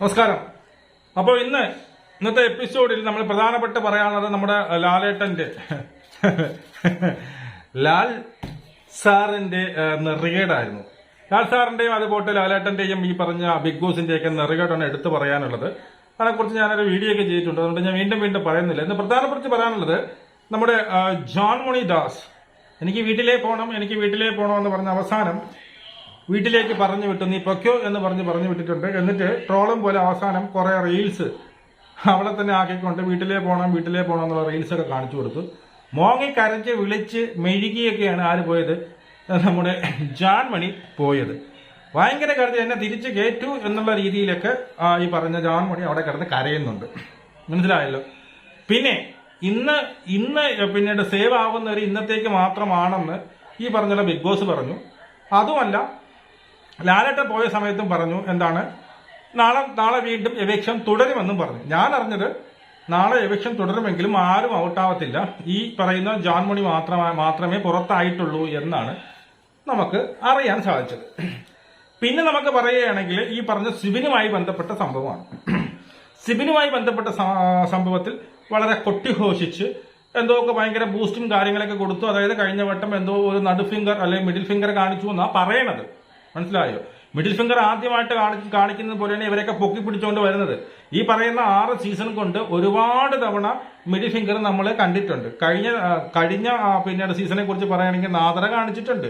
നമസ്കാരം. അപ്പോൾ ഇന്നത്തെ എപ്പിസോഡിൽ നമ്മൾ പ്രധാനപ്പെട്ട് പറയാനുള്ളത് നമ്മുടെ ലാലേട്ടന്റെ ലാൽ സാറിന്റെ നെറുകേടായിരുന്നു. ലാൽ സാറിന്റെയും അതുപോലെ ലാലേട്ടന്റെയും ഈ പറഞ്ഞ ബിഗ് ബോസിന്റെയൊക്കെ നെറുകേടാണ് എടുത്തു പറയാനുള്ളത്. അതിനെക്കുറിച്ച് ഞാനൊരു വീഡിയോ ഒക്കെ ചെയ്തിട്ടുണ്ട്. അതുകൊണ്ട് ഞാൻ വീണ്ടും പറയുന്നില്ല. ഇന്ന് പ്രധാനപ്പെട്ട് പറയാനുള്ളത് നമ്മുടെ ജോൺ മോണി ദാസ് എനിക്ക് വീട്ടിലേ പോകണം എന്ന് പറഞ്ഞ അവസാനം വീട്ടിലേക്ക് പറഞ്ഞു വിട്ടു, നീ പൊക്കോ എന്ന് പറഞ്ഞു വിട്ടിട്ടുണ്ട്. എന്നിട്ട് ട്രോളും പോലെ അവസാനം കുറെ റീൽസ് അവളെ തന്നെ ആക്കിക്കൊണ്ട് വീട്ടിലേ പോകണം എന്നുള്ള റീൽസ് ഒക്കെ കാണിച്ചു കൊടുത്തു. മോങ്ങി കരച്ച് വിളിച്ച് മെഴുകിയൊക്കെയാണ് ആര് പോയത്? നമ്മുടെ ജോൺ മണി പോയത്. ഭയങ്കര കരുതി എന്നെ തിരിച്ച് കയറ്റു എന്നുള്ള രീതിയിലൊക്കെ ഈ പറഞ്ഞ ജോൺ മണി അവിടെ കിടന്ന് കരയുന്നുണ്ട്. മനസ്സിലായല്ലോ. പിന്നെ ഇന്ന് പിന്നീട് സേവ് ആവുന്നവർ ഇന്നത്തേക്ക് മാത്രമാണെന്ന് ഈ പറഞ്ഞ ബിഗ് ബോസ് പറഞ്ഞു. അതുമല്ല, ലാലേട്ടൻ പോയ സമയത്തും പറഞ്ഞു എന്താണ്, നാളെ വീണ്ടും എവിക്ഷൻ തുടരുമെന്നും പറഞ്ഞു. ഞാൻ അറിഞ്ഞത് നാളെ എവിക്ഷൻ തുടരുമെങ്കിലും ആരും ഔട്ടാവത്തില്ല, ഈ പറയുന്ന ജോൺ മണി മാത്രമേ പുറത്തായിട്ടുള്ളൂ എന്നാണ് നമുക്ക് അറിയാൻ സാധിച്ചത്. പിന്നെ നമുക്ക് പറയുകയാണെങ്കിൽ ഈ പറഞ്ഞ സിബിനുമായി ബന്ധപ്പെട്ട സംഭവമാണ്. സിബിനുമായി ബന്ധപ്പെട്ട സംഭവത്തിൽ വളരെ കൊട്ടിഘോഷിച്ച് എന്തോക്കെ ഭയങ്കര ബൂസ്റ്റും കാര്യങ്ങളൊക്കെ കൊടുത്തു. അതായത് കഴിഞ്ഞ വട്ടം എന്തോ ഒരു നടു ഫിംഗർ അല്ലെങ്കിൽ മിഡിൽ ഫിംഗർ കാണിച്ചു എന്നാ പറയണത്. മനസ്സിലായോ? മിഡിൽ ഫിംഗർ ആദ്യമായിട്ട് കാണിക്കുന്നത് പോലെയാണ് ഇവരൊക്കെ പൊക്കി പിടിച്ചുകൊണ്ട് വരുന്നത്. ഈ പറയുന്ന 6 സീസൺ കൊണ്ട് ഒരുപാട് തവണ മിഡിൽ ഫിംഗർ നമ്മൾ കണ്ടിട്ടുണ്ട്. കഴിഞ്ഞ പിന്നീട് സീസണെ കുറിച്ച് പറയുകയാണെങ്കിൽ നാദറ കാണിച്ചിട്ടുണ്ട്,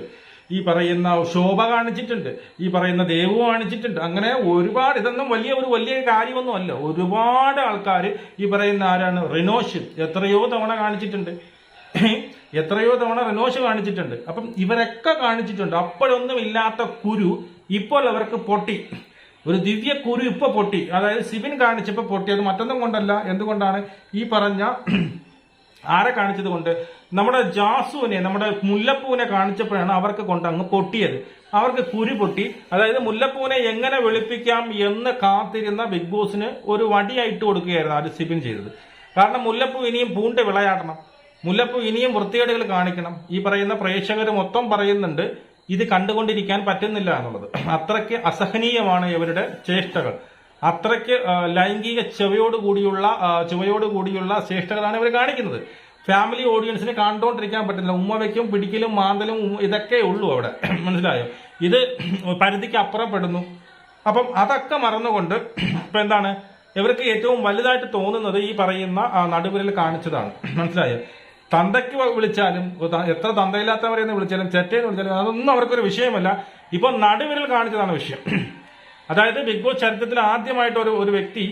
ഈ പറയുന്ന ശോഭ കാണിച്ചിട്ടുണ്ട്, ഈ പറയുന്ന ദേവു കാണിച്ചിട്ടുണ്ട്. അങ്ങനെ ഒരുപാട്, ഇതൊന്നും വലിയ കാര്യമൊന്നും അല്ല. ഒരുപാട് ആൾക്കാർ ഈ പറയുന്ന ആരാണ്, റിനോഷ് എത്രയോ തവണ കാണിച്ചിട്ടുണ്ട്. റിനോഷ് കാണിച്ചിട്ടുണ്ട്. അപ്പം ഇവരൊക്കെ കാണിച്ചിട്ടുണ്ട്. അപ്പോഴൊന്നും ഇല്ലാത്ത കുരു ഇപ്പോൾ അവർക്ക് പൊട്ടി. ഒരു ദിവ്യ കുരു ഇപ്പൊ പൊട്ടി. അതായത് സിബിൻ കാണിച്ചപ്പോ പൊട്ടി. അത് മറ്റൊന്നും കൊണ്ടല്ല. എന്തുകൊണ്ടാണ്? ഈ പറഞ്ഞ ആരെ കാണിച്ചത് കൊണ്ട്, നമ്മുടെ ജാസുവിനെ, നമ്മുടെ മുല്ലപ്പൂവിനെ കാണിച്ചപ്പോഴാണ് അവർക്ക് കൊണ്ട് അങ്ങ് പൊട്ടിയത്. അവർക്ക് കുരു പൊട്ടി. അതായത് മുല്ലപ്പൂവിനെ എങ്ങനെ വെളുപ്പിക്കാം എന്ന് കാത്തിരുന്ന ബിഗ് ബോസിന് ഒരു വടിയായിട്ട് കൊടുക്കുകയായിരുന്നു അത് സിബിൻ ചെയ്തത്. കാരണം മുല്ലപ്പൂ ഇനിയും പൂണ്ട് വിളയാടണം, മുല്ലപ്പൂ ഇനിയും വൃത്തികേടുകൾ കാണിക്കണം. ഈ പറയുന്ന പ്രേക്ഷകർ മൊത്തം പറയുന്നുണ്ട് ഇത് കണ്ടുകൊണ്ടിരിക്കാൻ പറ്റുന്നില്ല എന്നുള്ളത്. അത്രയ്ക്ക് അസഹനീയമാണ് ഇവരുടെ ചേഷ്ടകൾ. അത്രയ്ക്ക് ലൈംഗിക ചുവയോടുകൂടിയുള്ള ചേഷ്ടകളാണ് ഇവർ കാണിക്കുന്നത്. ഫാമിലി ഓഡിയൻസിന് കണ്ടുകൊണ്ടിരിക്കാൻ പറ്റില്ല. ഉമ്മ വയ്ക്കും, പിടിക്കലും, മാന്തലും ഇതൊക്കെ ഉള്ളൂ അവിടെ. മനസ്സിലായോ? ഇത് പരിധിക്ക് അപ്പുറപ്പെടുന്നു. അപ്പം അതൊക്കെ മറന്നുകൊണ്ട് ഇപ്പൊ എന്താണ്, ഇവർക്ക് ഏറ്റവും വലുതായിട്ട് തോന്നുന്നത് ഈ പറയുന്ന നടുവിരൽ കാണിച്ചതാണ്. മനസ്സിലായോ? തന്തയ്ക്ക് വിളിച്ചാലും, എത്ര തന്തയില്ലാത്തവരെന്ന് വിളിച്ചാലും, ചെറ്റേന്ന് വിളിച്ചാലും അതൊന്നും അവർക്കൊരു വിഷയമല്ല. ഇപ്പൊ നടുവിരൽ കാണിച്ചതാണ് വിഷയം. അതായത് ബിഗ് ബോസ് ചരിത്രത്തിൽ ആദ്യമായിട്ട് ഒരു വ്യക്തി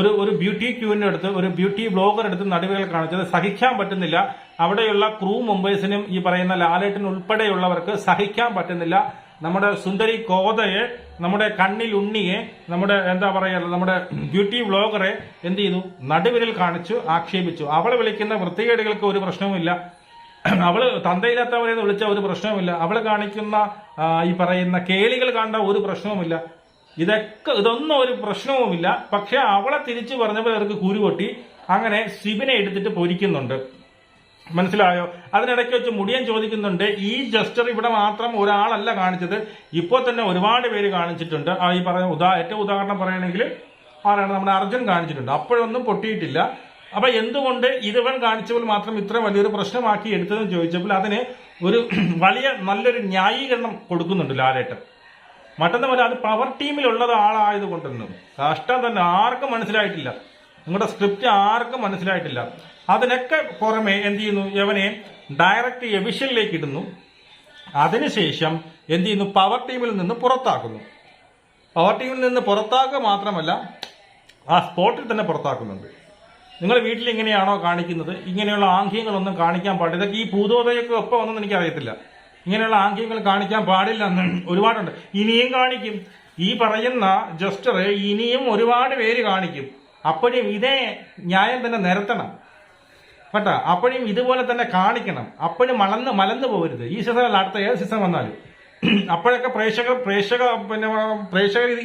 ഒരു ബ്യൂട്ടി ക്യൂവിന്റെ അടുത്ത്, ഒരു ബ്യൂട്ടി ബ്ലോഗർ എടുത്ത് നടുവിരൽ കാണിച്ചത് സഹിക്കാൻ പറ്റുന്നില്ല. അവിടെയുള്ള ക്രൂ മെമ്പേഴ്സിനും ഈ പറയുന്ന ലാലേട്ടൻ ഉൾപ്പെടെയുള്ളവർക്ക് സഹിക്കാൻ പറ്റുന്നില്ല. നമ്മുടെ സുന്ദരി കോതയെ, നമ്മുടെ കണ്ണിൽ ഉണ്ണിയെ, നമ്മുടെ എന്താ പറയുക, നമ്മുടെ ബ്യൂട്ടി വ്ളോഗറെ എന്ത് ചെയ്തു? നടുവിരൽ കാണിച്ചു ആക്ഷേപിച്ചു. അവളെ വിളിക്കുന്ന വൃത്തികേടുകൾക്ക് ഒരു പ്രശ്നവുമില്ല. അവള് തന്തയില്ലാത്തവരെന്ന് വിളിച്ച ഒരു പ്രശ്നവുമില്ല. അവള് കാണിക്കുന്ന ഈ പറയുന്ന കേളികൾ കണ്ട ഒരു പ്രശ്നവുമില്ല. ഇതൊന്നും ഒരു പ്രശ്നവുമില്ല. പക്ഷെ അവളെ തിരിച്ചു പറഞ്ഞപ്പോൾ അവർക്ക് കുരുപൊട്ടി. അങ്ങനെ സിബിനെ എടുത്തിട്ട് പൊരിക്കുന്നുണ്ട്. മനസ്സിലായോ? അതിനിടയ്ക്ക് വെച്ച് മുടിയൻ ചോദിക്കുന്നുണ്ട്, ഈ ജസ്റ്റർ ഇവിടെ മാത്രം ഒരാളല്ല കാണിച്ചത്, ഇപ്പോൾ തന്നെ ഒരുപാട് പേര് കാണിച്ചിട്ടുണ്ട്. ഈ പറഞ്ഞ ഏറ്റവും ഉദാഹരണം പറയുകയാണെങ്കിൽ ആരാണ്, നമ്മുടെ അർജുൻ കാണിച്ചിട്ടുണ്ട്. അപ്പോഴൊന്നും പൊട്ടിയിട്ടില്ല. അപ്പൊ എന്തുകൊണ്ട് ഇവൻ കാണിച്ചപ്പോൾ മാത്രം ഇത്ര വലിയൊരു പ്രശ്നമാക്കി എടുത്തതെന്ന് ചോദിച്ചപ്പോൾ അതിന് ഒരു നല്ലൊരു ന്യായീകരണം കൊടുക്കുന്നുണ്ട് ലാലേട്ടൻ. മറ്റൊന്നുമല്ല, അത് പവർ ടീമിലുള്ളത് ആളായതുകൊണ്ടൊന്നും കഷ്ടം തന്നെ. ആർക്കും മനസ്സിലായിട്ടില്ല, നിങ്ങളുടെ സ്ക്രിപ്റ്റ് ആർക്കും മനസ്സിലായിട്ടില്ല. അതിനൊക്കെ പുറമെ എന്ത് ചെയ്യുന്നു, യവനെ ഡയറക്റ്റ് എവിഷനിലേക്ക് ഇടുന്നു. അതിനുശേഷം എന്ത് ചെയ്യുന്നു, പവർ ടീമിൽ നിന്ന് പുറത്താക്കുന്നു. പവർ ടീമിൽ നിന്ന് പുറത്താക്കുക മാത്രമല്ല, ആ സ്പോട്ടിൽ തന്നെ പുറത്താക്കുന്നുണ്ട്. നിങ്ങൾ വീട്ടിൽ ഇങ്ങനെയാണോ കാണിക്കുന്നത്? ഇങ്ങനെയുള്ള ആംഗ്യങ്ങളൊന്നും കാണിക്കാൻ പാടില്ല. ഇതൊക്കെ ഈ ഭൂതോദയൊക്കെ ഒപ്പം ഒന്നും എനിക്കറിയത്തില്ല. ഇങ്ങനെയുള്ള ആംഗ്യങ്ങൾ കാണിക്കാൻ പാടില്ല എന്ന് ഒരുപാടുണ്ട്. ഇനിയും കാണിക്കും. ഈ പറയുന്ന ജസ്റ്റർ ഇനിയും ഒരുപാട് പേര് കാണിക്കും. അപ്പോഴും ഇതേ ന്യായം തന്നെ നിരത്തണം കേട്ടോ. അപ്പോഴും ഇതുപോലെ തന്നെ കാണിക്കണം. അപ്പോഴും മലന്ന് പോകരുത്. ഈ സീസണിൽ അടുത്ത ഏത് സീസൺ വന്നാലും അപ്പോഴൊക്കെ പ്രേക്ഷകർ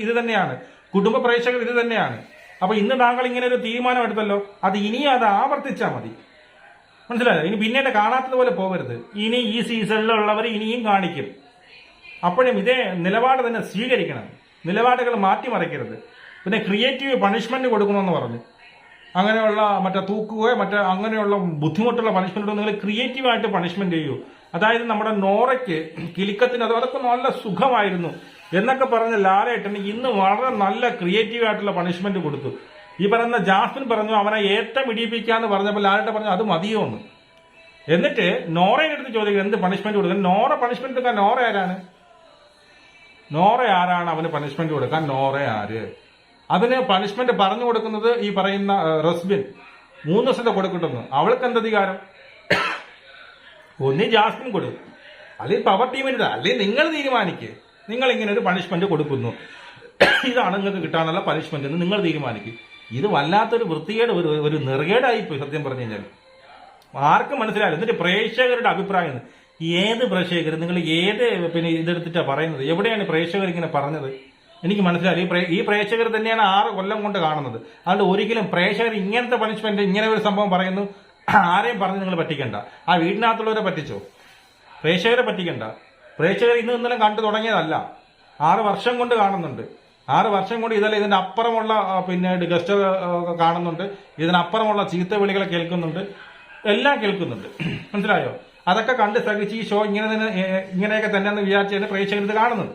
ഇത് തന്നെയാണ്, കുടുംബ പ്രേക്ഷകർ ഇത് തന്നെയാണ്. അപ്പൊ ഇന്ന് താങ്കൾ ഇങ്ങനെ ഒരു തീരുമാനം എടുത്തല്ലോ, അത് ഇനിയും അത് ആവർത്തിച്ചാൽ മതി. മനസ്സിലായോ? ഇനി പിന്നീട് കാണാത്തതുപോലെ പോകരുത്. ഇനി ഈ സീസണിലുള്ളവർ ഇനിയും കാണിക്കും. അപ്പോഴും ഇതേ നിലപാട് തന്നെ സ്വീകരിക്കണം. നിലപാടുകൾ മാറ്റിമറിക്കരുത്. പിന്നെ ക്രിയേറ്റീവ് പണിഷ്മെന്റ് കൊടുക്കണമെന്ന് പറഞ്ഞു. അങ്ങനെയുള്ള മറ്റേ തൂക്കുകയോ മറ്റേ അങ്ങനെയുള്ള ബുദ്ധിമുട്ടുള്ള പണിഷ്മെന്റ് നിങ്ങൾ ക്രിയേറ്റീവായിട്ട് പണിഷ്മെന്റ് ചെയ്യൂ. അതായത് നമ്മുടെ നോറയ്ക്ക് കിലുക്കത്തിന് അതൊക്കെ നല്ല സുഖമായിരുന്നു എന്നൊക്കെ പറഞ്ഞ ലാലേട്ടന് ഇന്ന് വളരെ നല്ല ക്രിയേറ്റീവായിട്ടുള്ള പണിഷ്മെന്റ് കൊടുത്തു. ഈ പറയുന്ന ജാസ്മിൻ പറഞ്ഞു അവനെ ഏറ്റവും ഇടിയിപ്പിക്കാന്ന് പറഞ്ഞപ്പോൾ ലാലേട്ടൻ പറഞ്ഞു അത് മതിയോ എന്ന്. എന്നിട്ട് നോറയുടെ അടുത്ത് ചോദിക്കുക എന്ത് പണിഷ്മെന്റ് കൊടുക്കാൻ. നോറ പണിഷ്മെന്റ് കൊടുക്കാൻ നോറ ആരാണ്? നോറ ആരാണ് അവന് പണിഷ്മെന്റ് കൊടുക്കാൻ? നോറ ആര്? അതിന് പണിഷ്മെന്റ് പറഞ്ഞു കൊടുക്കുന്നത് ഈ പറയുന്ന റസ്ബിൻ 3 ദിവസത്തെ കൊടുക്കട്ടെന്ന്. അവൾക്ക് എന്ത് അധികാരം? ഒന്നി ജാസ്മിൻ കൊടുക്കും, അല്ലെങ്കിൽ പവർ ടീമിന്, അല്ലെങ്കിൽ നിങ്ങൾ തീരുമാനിക്കുക. നിങ്ങൾ ഇങ്ങനെ ഒരു പണിഷ്മെന്റ് കൊടുക്കുന്നു, ഇതാണ് നിങ്ങൾക്ക് കിട്ടാനുള്ള പണിഷ്മെന്റ് എന്ന് നിങ്ങൾ തീരുമാനിക്കും. ഇത് വല്ലാത്തൊരു വൃത്തികേട്, ഒരു നെറുകേടായിപ്പോയി സത്യം പറഞ്ഞു കഴിഞ്ഞാൽ. ആർക്കും മനസ്സിലായില്ല. എന്നിട്ട് പ്രേക്ഷകരുടെ അഭിപ്രായം, ഏത് പ്രേക്ഷകർ, നിങ്ങൾ ഏത് പിന്നെ ഇതെടുത്തിട്ടാണ് പറയുന്നത്? എവിടെയാണ് പ്രേക്ഷകർ ഇങ്ങനെ പറഞ്ഞത്? എനിക്ക് മനസ്സിലായി. ഈ പ്രേക്ഷകർ തന്നെയാണ് 6 കൊല്ലം കൊണ്ട് കാണുന്നത്. അതുകൊണ്ട് ഒരിക്കലും പ്രേക്ഷകർ ഇങ്ങനത്തെ പണിഷ്മെന്റ്, ഇങ്ങനെ ഒരു സംഭവം പറയുന്നു, ആരെയും പറഞ്ഞ് നിങ്ങൾ പറ്റിക്കണ്ട. ആ വീടിനകത്തുള്ളവരെ പറ്റിച്ചോ, പ്രേക്ഷകരെ പറ്റിക്കണ്ട. പ്രേക്ഷകർ ഇന്നലെ കണ്ടു തുടങ്ങിയതല്ല, 6 വർഷം കൊണ്ട് കാണുന്നുണ്ട്. 6 വർഷം കൊണ്ട് ഇതല്ല, ഇതിന്റെ അപ്പുറമുള്ള പിന്നീട് ഗസ്റ്റ് കാണുന്നുണ്ട്, ഇതിനപ്പുറമുള്ള ചീത്ത വിളികളെ കേൾക്കുന്നുണ്ട്, എല്ലാം കേൾക്കുന്നുണ്ട്. മനസ്സിലായോ? അതൊക്കെ കണ്ട് സഹിച്ച് ഈ ഷോ ഇങ്ങനെയൊക്കെ തന്നെയെന്ന് വിചാരിച്ചാണ് പ്രേക്ഷകർ ഇത് കാണുന്നത്.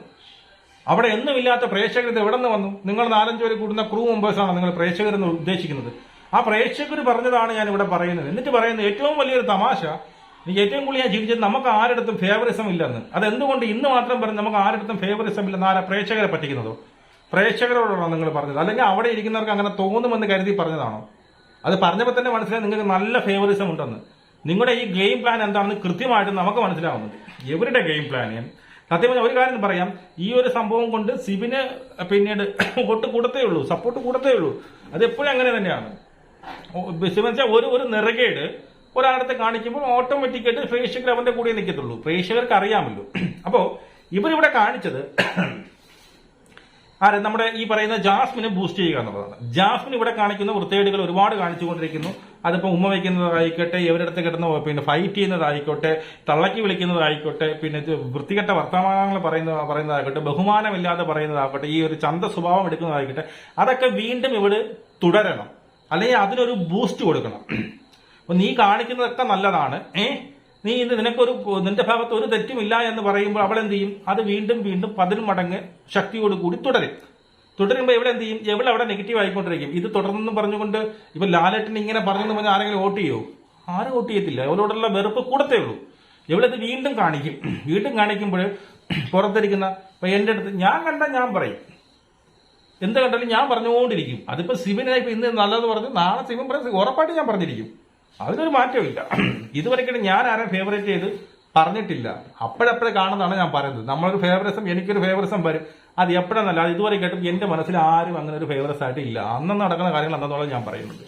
അവിടെ എന്നുമില്ലാത്ത പ്രേക്ഷകർ ഇത് എവിടെ നിന്ന് വന്നു? നിങ്ങൾ 4-5 പേര് കൂടുന്ന ക്രൂ മെമ്പേഴ്സാണ് നിങ്ങൾ പ്രേക്ഷകരെന്ന് ഉദ്ദേശിക്കുന്നത്. ആ പ്രേക്ഷകർ പറഞ്ഞതാണ് ഞാൻ ഇവിടെ പറയുന്നത്. എന്നിട്ട് പറയുന്നത് ഏറ്റവും വലിയൊരു തമാശ, എനിക്ക് ഏറ്റവും കൂടുതൽ ഞാൻ ചിന്തിച്ചത് നമുക്ക് ആരുടെ ഫേവറിസം ഇല്ലെന്ന്. അതെന്തുകൊണ്ട് ഇന്ന് മാത്രം പറഞ്ഞ് നമുക്ക് ആരുടെ ഫേവറിസം ഇല്ലെന്ന്? ആരാ പ്രേക്ഷകരെ പറ്റിക്കുന്നതോ? പ്രേക്ഷകരോടാണോ നിങ്ങൾ പറഞ്ഞത്? അല്ലെങ്കിൽ അവിടെ ഇരിക്കുന്നവർക്ക് അങ്ങനെ തോന്നുമെന്ന് കരുതി പറഞ്ഞതാണോ? അത് പറഞ്ഞപ്പോൾ തന്നെ മനസ്സിലായി നിങ്ങൾക്ക് നല്ല ഫേവറിസം ഉണ്ടെന്ന്. നിങ്ങളുടെ ഈ ഗെയിം പ്ലാൻ എന്താണെന്ന് കൃത്യമായിട്ട് നമുക്ക് മനസ്സിലാവുന്നുണ്ട്. എവരുടെ ഗെയിം പ്ലാൻ? സത്യം പറഞ്ഞാൽ ഒരു കാര്യം പറയാം, ഈ ഒരു സംഭവം കൊണ്ട് സിബിന് പിന്നീട് വോട്ട് കൂടത്തേ ഉള്ളൂ, സപ്പോർട്ട് കൂടത്തേ ഉള്ളൂ. അത് എപ്പോഴും അങ്ങനെ തന്നെയാണ്. ഒരു നിറകേട് ഒരാളത്തെ കാണിക്കുമ്പോൾ ഓട്ടോമാറ്റിക്കായിട്ട് പ്രേക്ഷകർ അവന്റെ കൂടെ നിൽക്കത്തുള്ളൂ. പ്രേക്ഷകർക്ക് അറിയാമല്ലോ. അപ്പോ ഇവരിവിടെ കാണിച്ചത് നമ്മുടെ ഈ പറയുന്ന ജാസ്മിനെ ബൂസ്റ്റ് ചെയ്യുക എന്നുള്ളതാണ്. ജാസ്മിൻ ഇവിടെ കാണിക്കുന്ന വൃത്തികേടുകൾ ഒരുപാട് കാണിച്ചുകൊണ്ടിരിക്കുന്നു. അതിപ്പോ ഉമ്മ വയ്ക്കുന്നതായിക്കോട്ടെ, ഇവരടുത്ത് കിടന്ന് പിന്നെ ഫൈറ്റ് ചെയ്യുന്നതായിക്കോട്ടെ, തള്ളക്കി വിളിക്കുന്നതായിക്കോട്ടെ, പിന്നെ വൃത്തികെട്ട വർത്തമാനങ്ങൾ പറയുന്നതായിക്കോട്ടെ, ബഹുമാനമില്ലാതെ പറയുന്നതാകട്ടെ, ഈ ഒരു ചന്ത സ്വഭാവം എടുക്കുന്നതായിക്കോട്ടെ, അതൊക്കെ വീണ്ടും ഇവിടെ തുടരണം. അല്ലെങ്കിൽ അതിനൊരു ബൂസ്റ്റ് കൊടുക്കണം. അപ്പൊ നീ കാണിക്കുന്നതൊക്കെ നല്ലതാണ്, നീ ഇന്ന് നിന്റെ ഭാഗത്ത് ഒരു തെറ്റുമില്ല എന്ന് പറയുമ്പോൾ അവളെന്ത് ചെയ്യും? അത് വീണ്ടും 10 മടങ്ങ് ശക്തിയോട് കൂടി തുടരുമ്പോൾ ഇവിടെ എന്ത് ചെയ്യും? എവിടെ അവിടെ നെഗറ്റീവ് ആയിക്കൊണ്ടിരിക്കും. ഇത് തുടർന്നും പറഞ്ഞുകൊണ്ട് ഇപ്പൊ ലാലേട്ടൻ ഇങ്ങനെ പറഞ്ഞു പറഞ്ഞാൽ ആരെങ്കിലും വോട്ട് ചെയ്യോ? ആരും വോട്ട് ചെയ്യത്തില്ല. അവരോടുള്ള വെറുപ്പ് കൂടത്തേ ഉള്ളൂ. എവിടെ വീണ്ടും കാണിക്കും. വീണ്ടും കാണിക്കുമ്പോൾ പുറത്തിരിക്കുന്ന ഇപ്പൊ എന്റെ അടുത്ത് ഞാൻ കണ്ടാൽ ഞാൻ പറയും, എന്ത് കണ്ടാലും ഞാൻ പറഞ്ഞുകൊണ്ടിരിക്കും. അതിപ്പോ സിബിനായി ഇപ്പൊ ഇന്ന് നല്ലത് പറഞ്ഞു, നാളെ സിബിൻ പറയും, ഉറപ്പായിട്ട് ഞാൻ പറഞ്ഞിരിക്കും. അതിനൊരു മാറ്റമില്ല. ഇതുവരെയ്ക്കും ഞാൻ ആരെയും ഫേവറേറ്റ് ചെയ്ത് പറഞ്ഞിട്ടില്ല. അപ്പോഴപ്പോഴേ കാണുന്നതാണ് ഞാൻ പറയുന്നത്. നമ്മളൊരു ഫേവറിസം, എനിക്കൊരു ഫേവറിസം വരും, അത് എപ്പോഴെന്നല്ല, അത് ഇതുവരെ കേട്ടും എന്റെ മനസ്സിൽ ആരും അങ്ങനെ ഒരു ഫേവറസ് ആയിട്ട് ഇല്ല. അന്ന് നടക്കുന്ന കാര്യങ്ങൾ എന്താണെന്നുള്ളത് ഞാൻ പറയുന്നുണ്ട്.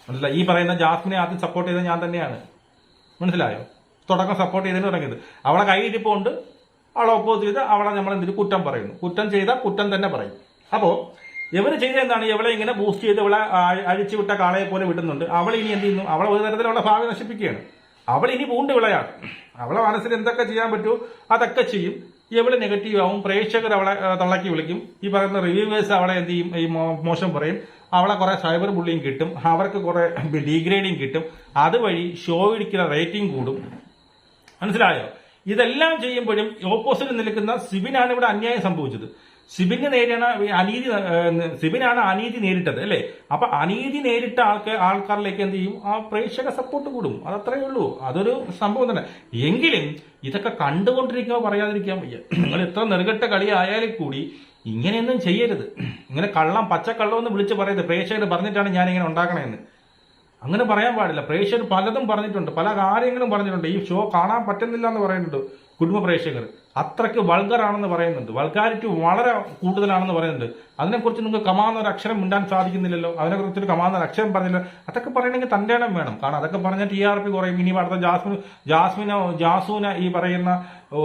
മനസ്സിലായി? ഈ പറയുന്ന ജാസ്മിനെ ആദ്യം സപ്പോർട്ട് ചെയ്തത് ഞാൻ തന്നെയാണ്. മനസ്സിലായോ? തുടക്കം സപ്പോർട്ട് ചെയ്തതിന് തുടങ്ങിയത്. അവളെ കൈയിരിപ്പുണ്ട്, അവളെ ഒപ്പോസ് ചെയ്ത് അവളെ നമ്മളെന്തിന് കുറ്റം പറയുന്നു. കുറ്റം ചെയ്താൽ കുറ്റം തന്നെ പറയും. അപ്പോ ഇവര് ചെയ്ത എന്താണ്? ഇവളെ ഇങ്ങനെ ബൂസ്റ്റ് ചെയ്ത് ഇവളെ അഴിച്ചുവിട്ട കാളയെ പോലെ വിടുന്നുണ്ട്. അവൾ ഇനി എന്ത് ചെയ്യുന്നു? അവളെ ഒരു തരത്തിൽ അവളെ ഭാവി നശിപ്പിക്കുകയാണ്. അവൾ ഇനി പൂണ്ട് വിളയാണ്. അവളെ മനസ്സിൽ എന്തൊക്കെ ചെയ്യാൻ പറ്റുമോ അതൊക്കെ ചെയ്യും. ഇവള് നെഗറ്റീവ് ആവും, പ്രേക്ഷകർ അവളെ തള്ളക്കി വിളിക്കും, ഈ പറയുന്ന റിവ്യൂവേഴ്സ് അവളെ എന്ത് ചെയ്യും? ഈ മോശം പറയും, അവളെ കുറെ സൈബർ ബുള്ളിങ് കിട്ടും, അവർക്ക് കുറെ ഡീഗ്രേഡിങ് കിട്ടും, അതുവഴി ഷോ ഇടിക്കുന്ന റേറ്റിംഗ് കൂടും. മനസ്സിലായോ? ഇതെല്ലാം ചെയ്യുമ്പോഴും ഓപ്പോസിറ്റ് നിൽക്കുന്ന സിബിനാണ് ഇവിടെ അന്യായം സംഭവിച്ചത്. സിബിനാണ് അനീതി നേരിട്ടത്, അല്ലേ? അപ്പൊ അനീതി നേരിട്ട ആൾക്കാരിലേക്ക് എന്ത് ചെയ്യും? ആ പ്രേക്ഷക സപ്പോർട്ട് കൂടും. അതത്രേ ഉള്ളൂ. അതൊരു സംഭവം തന്നെ. എങ്കിലും ഇതൊക്കെ കണ്ടുകൊണ്ടിരിക്കുമ്പോൾ പറയാതിരിക്കാൻ വയ്യ. നിങ്ങൾ എത്ര നെറുകെട്ട കളി ആയാലും കൂടി ഇങ്ങനെയൊന്നും ചെയ്യരുത്. ഇങ്ങനെ പച്ചക്കള്ളം എന്ന് വിളിച്ച് പറയരുത്. പ്രേക്ഷകർ പറഞ്ഞിട്ടാണ് ഞാൻ ഇങ്ങനെ ഉണ്ടാക്കണേന്ന് അങ്ങനെ പറയാൻ പാടില്ല. പ്രേക്ഷകർ പലതും പറഞ്ഞിട്ടുണ്ട്, പല കാര്യങ്ങളും പറഞ്ഞിട്ടുണ്ട്. ഈ ഷോ കാണാൻ പറ്റുന്നില്ല എന്ന് പറയുന്നുണ്ട് കുടുംബ പ്രേക്ഷകർ. അത്രയ്ക്ക് വൾഗറാണെന്ന് പറയുന്നുണ്ട്, വൾഗാരിറ്റി വളരെ കൂടുതലാണെന്ന് പറയുന്നുണ്ട്. അതിനെക്കുറിച്ച് നിങ്ങൾക്ക് കമാന്ന ഒരു അക്ഷരം മിണ്ടാൻ സാധിക്കുന്നില്ലല്ലോ. അതിനെക്കുറിച്ചൊരു കമാന്ന ഒരു അക്ഷരം പറഞ്ഞില്ല. അതൊക്കെ പറയണമെങ്കിൽ തന്റെ ഇടം വേണം. കാരണം അതൊക്കെ പറഞ്ഞാൽ TRP കുറയും. ഇനി അടുത്ത ജാസുവിനെ ഈ പറയുന്ന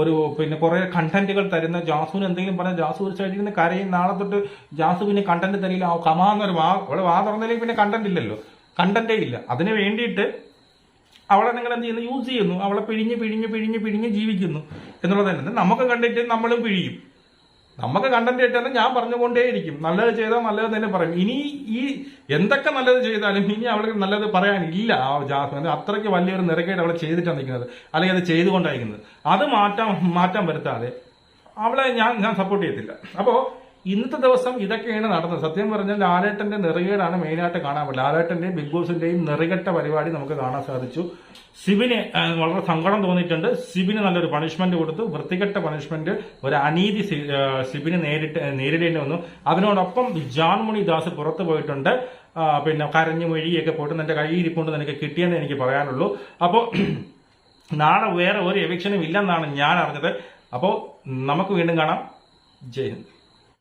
ഒരു പിന്നെ കുറെ കണ്ടന്റുകൾ തരുന്ന ജാസുവിന് എന്തെങ്കിലും പറഞ്ഞാൽ ജാസു ഒരു സൈഡിൽ നിന്ന് കരയും. നാളെ തൊട്ട് ജാസു പിന്നെ കണ്ടന്റ് തരില്ല. കമാന്നൊരു അവളെ തുറന്നില്ലെങ്കിൽ പിന്നെ കണ്ടന്റ് ഇല്ലല്ലോ, കണ്ടന്റേ ഇല്ല. അതിന് വേണ്ടിയിട്ട് അവളെ നിങ്ങൾ എന്ത് ചെയ്യുന്നു? യൂസ് ചെയ്യുന്നു. അവളെ പിഴിഞ്ഞ് ജീവിക്കുന്നു എന്നുള്ളത് തന്നെ നമുക്ക് കണ്ടിട്ട് നമ്മളും പിഴിയും. നമുക്ക് കണ്ടന്റ് കിട്ടുന്ന ഞാൻ പറഞ്ഞുകൊണ്ടേയിരിക്കും. നല്ലത് ചെയ്താൽ നല്ലത് തന്നെ പറയും. ഇനി ഈ എന്തൊക്കെ നല്ലത് ചെയ്താലും ഇനി അവൾക്ക് നല്ലത് പറയാനില്ല. ആ ജാസ്മിൻ അത്രയ്ക്ക് വലിയൊരു നിറകേട് അവളെ ചെയ്തിട്ടാണ് നിൽക്കുന്നത്, അല്ലെങ്കിൽ അത് ചെയ്തുകൊണ്ടായിരിക്കുന്നത്. അത് മാറ്റം വരുത്താതെ അവളെ ഞാൻ സപ്പോർട്ട് ചെയ്യത്തില്ല. അപ്പോ ഇന്നത്തെ ദിവസം ഇതൊക്കെയാണ് നടന്നത്. സത്യം പറഞ്ഞാൽ ലാലേട്ടന്റെ നെറുകേടാണ് മെയിനായിട്ട് കാണാൻ പറ്റില്ല. ലാലേട്ടന്റെയും ബിഗ് ബോസിന്റെയും നെറുകെട്ട പരിപാടി നമുക്ക് കാണാൻ സാധിച്ചു. സിബിന് വളരെ സങ്കടം തോന്നിയിട്ടുണ്ട്. സിബിന് നല്ലൊരു പണിഷ്മെന്റ് കൊടുത്തു, വൃത്തികെട്ട പണിഷ്മെന്റ്. ഒരു അനീതി സിബിന് നേരിടേണ്ടി വന്നു. അതിനോടൊപ്പം ജാൻമണി ദാസ് പുറത്തു പോയിട്ടുണ്ട്. പിന്നെ കരഞ്ഞു മൊഴിയൊക്കെ പോയിട്ട് എന്റെ കയ്യിൽ ഇരിപ്പുണ്ട് നിനക്ക് കിട്ടിയെന്ന് എനിക്ക് പറയാനുള്ളൂ. അപ്പോൾ നാളെ വേറെ ഒരു എവിക്ഷനും ഇല്ലെന്നാണ് ഞാൻ അറിഞ്ഞത്. അപ്പോൾ നമുക്ക് വീണ്ടും കാണാം. ജയ് ഹിന്ദ്.